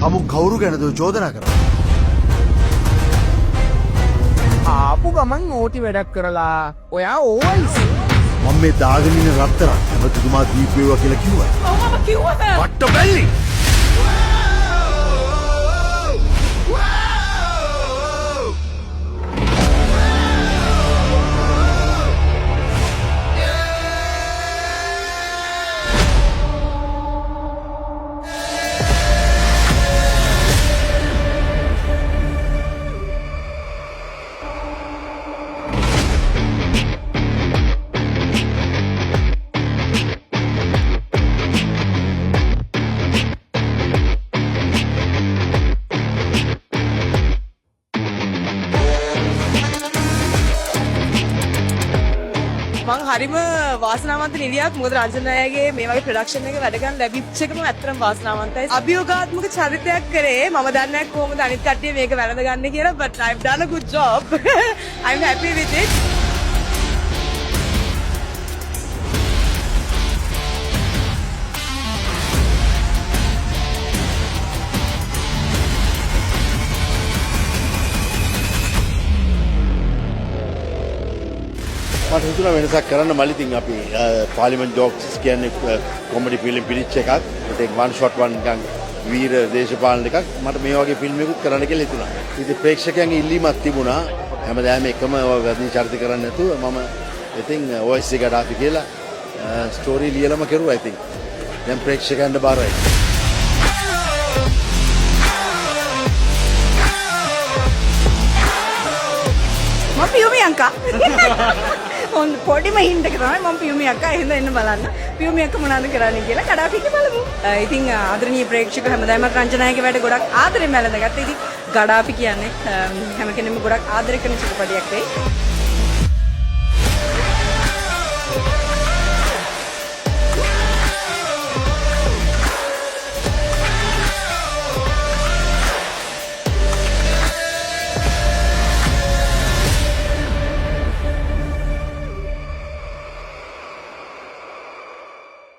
අමු කවුරු ගැනද චෝදනා කරන්නේ? ආපු ගමන් ඕටි වැඩක් කරලා ඔයා ඕවයිසි. මම මේ දාගෙන ඉන්න රත්තරන් හැමතුමා දීපේවා කියලා කිව්වා. මම කිව්වද? පට්ට බැල්ලි. මං හරිම වාසනාවන්ත නිලියක් මොකද රංජන අයගේ මේ වගේ ප්‍රොඩක්ෂන් එක වැඩ ගන්න ලැබිච්ච එකම ඇත්තටම වාසනාවන්තයි. අභියෝගාත්මක චරිතයක් කරේ මම දන්නේ නැහැ කොහොමද අනිත් කට්ටිය මේක වැළඳ ගන්න කියලා but I've done a good job. I'm happy with it. මට හිතුණා වෙනසක් කරන්න මල්ලි ඉතින් අපි පාර්ලිමේන්තු ජෝක්ස් කියන්නේ කොමඩි ෆිල්ම් පිළිච්ච එකක්. ඒක වන් ෂොට් වන් නිකන් වීර දේශපාලන එකක්. මට මේ වගේ ෆිල්ම් එකක් කරන්න කියලා හිතුණා. ඉතින් ප්‍රේක්ෂකයන්ගේ ඉල්ලීමක් තිබුණා. හැමදාම එකම වැදි චරිත කරන්නේ නැතුව මම ඉතින් OIC ගඩාෆි කියලා ස්ටෝරි ලියලම කරුවා ඉතින්. දැන් ප්‍රේක්ෂකයන්ට බාරයි. මම පියුමි අංකා. ඔන්න පොඩිම හින්ට් එක තමයි මම පියුමි අක්කා එහෙනම් එන්න බලන්න. පියුමි අක්කා මොනවද කරන්නේ කියලා කඩාපිට බලමු. ඉතින් ආදරණීය ප්‍රේක්ෂක හැමදාම රංජනායගේ වැඩ ගොඩක් ආදරෙන් වැළඳගත්තා. ඉතින් ගඩාපි කියන්නේ හැම කෙනෙක්ම ගොඩක් ආදරය කරන චිත්‍රපටයක් වෙයි.